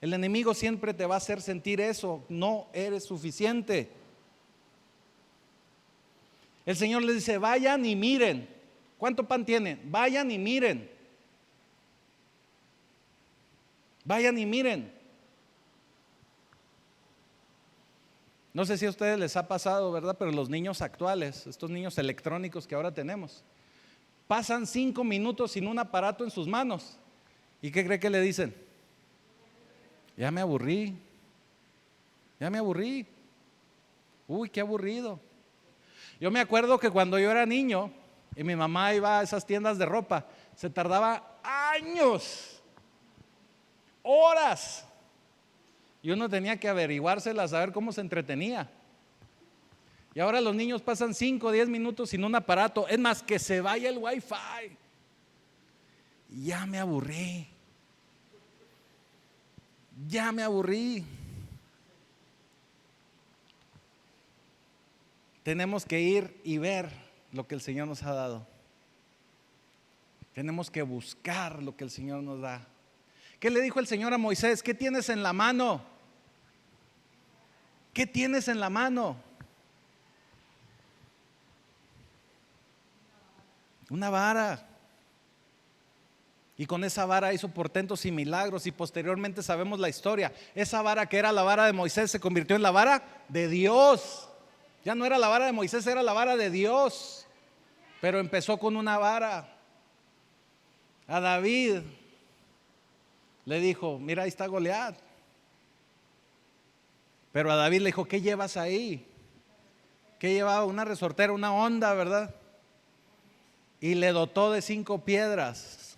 El enemigo siempre te va a hacer sentir eso, no eres suficiente. El Señor les dice, vayan y miren. ¿Cuánto pan tienen? Vayan y miren. Vayan y miren. No sé si a ustedes les ha pasado, ¿verdad? Pero los niños actuales, estos niños electrónicos que ahora tenemos, pasan 5 minutos sin un aparato en sus manos. ¿Y qué cree que le dicen? Ya me aburrí. Ya me aburrí. Uy, qué aburrido. Yo me acuerdo que cuando yo era niño y mi mamá iba a esas tiendas de ropa, se tardaba años, horas, y uno tenía que averiguárselas, saber cómo se entretenía. Y ahora los niños pasan 5 o 10 minutos sin un aparato. Es más, que se vaya el wifi. Ya me aburrí. Ya me aburrí. Tenemos que ir y ver lo que el Señor nos ha dado. Tenemos que buscar lo que el Señor nos da. ¿Qué le dijo el Señor a Moisés? ¿Qué tienes en la mano? ¿Qué tienes en la mano? Una vara. Y con esa vara hizo portentos y milagros, y posteriormente sabemos la historia. Esa vara, que era la vara de Moisés, se convirtió en la vara de Dios. Ya no era la vara de Moisés, era la vara de Dios. Pero empezó con una vara. A David le dijo, mira, ahí está Goliat. Pero a David le dijo, ¿qué llevas ahí? ¿Qué llevaba? Una resortera, una honda, ¿verdad? Y le dotó de 5 piedras.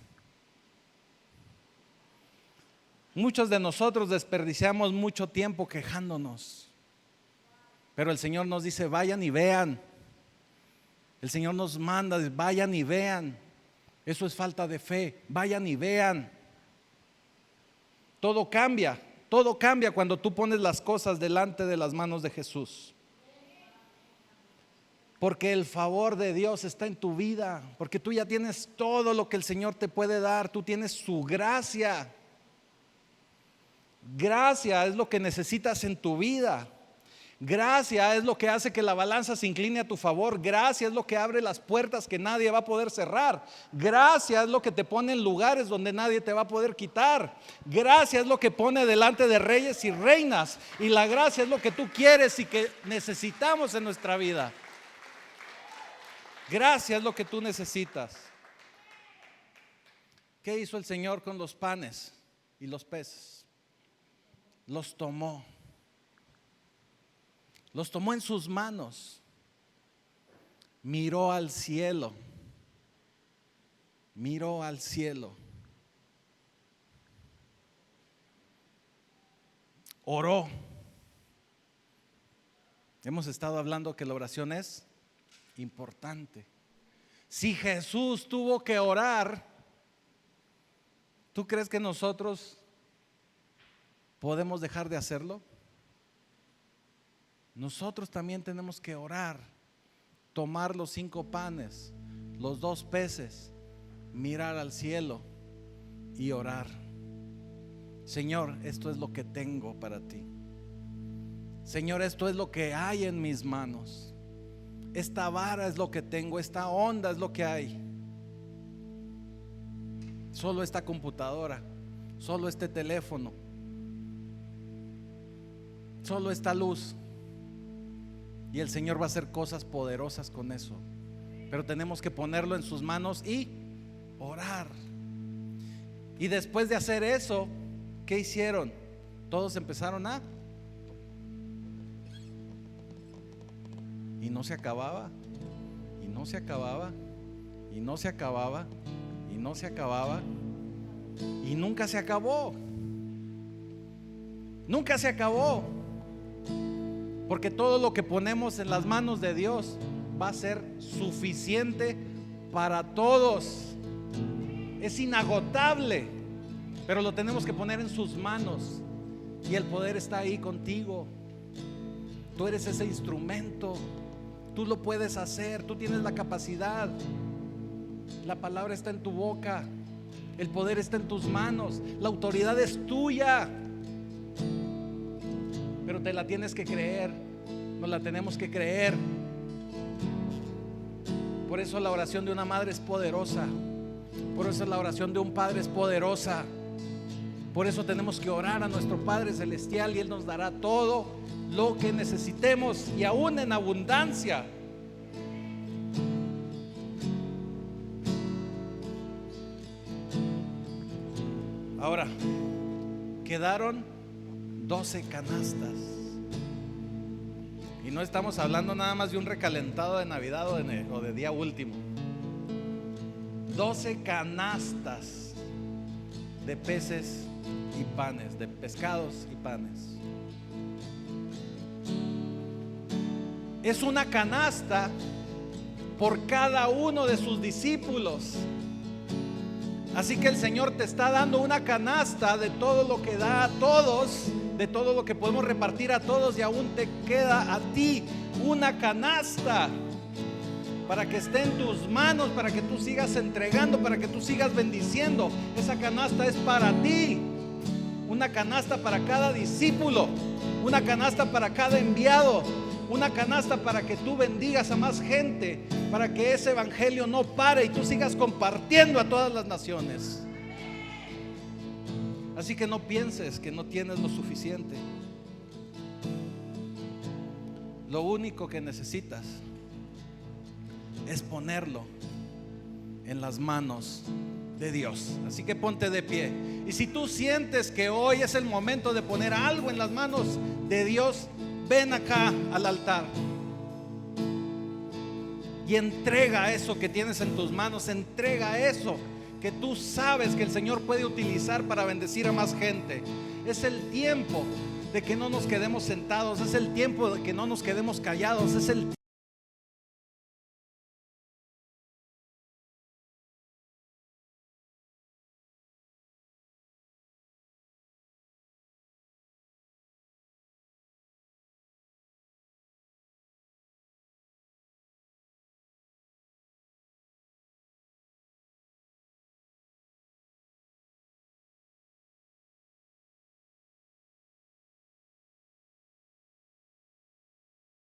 Muchos de nosotros desperdiciamos mucho tiempo quejándonos. Pero el Señor nos dice, vayan y vean. El Señor nos manda, vayan y vean. Eso es falta de fe, vayan y vean. Todo cambia cuando tú pones las cosas delante de las manos de Jesús. Porque el favor de Dios está en tu vida, porque tú ya tienes todo lo que el Señor te puede dar, tú tienes su gracia. Gracia es lo que necesitas en tu vida. Gracia es lo que hace que la balanza se incline a tu favor. Gracia es lo que abre las puertas que nadie va a poder cerrar. Gracia es lo que te pone en lugares donde nadie te va a poder quitar. Gracia es lo que pone delante de reyes y reinas. Y la gracia es lo que tú quieres y que necesitamos en nuestra vida. Gracia es lo que tú necesitas. ¿Qué hizo el Señor con los panes y los peces? Los tomó en sus manos, miró al cielo, oró. Hemos estado hablando que la oración es importante. Si Jesús tuvo que orar, ¿tú crees que nosotros podemos dejar de hacerlo? Nosotros también tenemos que orar, tomar los 5 panes, los 2 peces, mirar al cielo y orar. Señor, esto es lo que tengo para ti. Señor, esto es lo que hay en mis manos. Esta vara es lo que tengo, esta onda es lo que hay. Solo esta computadora, solo este teléfono, solo esta luz. Y el Señor va a hacer cosas poderosas con eso. Pero tenemos que ponerlo en sus manos y orar. Y después de hacer eso, ¿qué hicieron? Todos empezaron a... Y no se acababa. Y no se acababa. Y no se acababa. Y no se acababa. Y nunca se acabó. Nunca se acabó. Porque todo lo que ponemos en las manos de Dios va a ser suficiente para todos. Es inagotable, pero lo tenemos que poner en sus manos. Y el poder está ahí contigo. Tú eres ese instrumento. Tú lo puedes hacer. Tú tienes la capacidad. La palabra está en tu boca. El poder está en tus manos. La autoridad es tuya. Pero te la tienes que creer. Nos la tenemos que creer. Por eso la oración de una madre es poderosa. Por eso la oración de un padre es poderosa. Por eso tenemos que orar a nuestro Padre Celestial y Él nos dará todo lo que necesitemos y aún en abundancia. Ahora, quedaron 12 canastas. Y no estamos hablando nada más de un recalentado de Navidad o de día último. 12 canastas de peces y panes, de pescados y panes. Es una canasta por cada uno de sus discípulos. Así que el Señor te está dando una canasta de todo lo que da a todos, de todo lo que podemos repartir a todos, y aún te queda a ti una canasta para que esté en tus manos, para que tú sigas entregando, para que tú sigas bendiciendo. Esa canasta es para ti. Una canasta para cada discípulo, una canasta para cada enviado, una canasta para que tú bendigas a más gente, para que ese evangelio no pare y tú sigas compartiendo a todas las naciones. Así que no pienses que no tienes lo suficiente. Lo único que necesitas es ponerlo en las manos de Dios. Así que ponte de pie. Y si tú sientes que hoy es el momento de poner algo en las manos de Dios, ven acá al altar y entrega eso que tienes en tus manos. Entrega eso que tú sabes que el Señor puede utilizar para bendecir a más gente. Es el tiempo de que no nos quedemos sentados. Es el tiempo de que no nos quedemos callados. Es el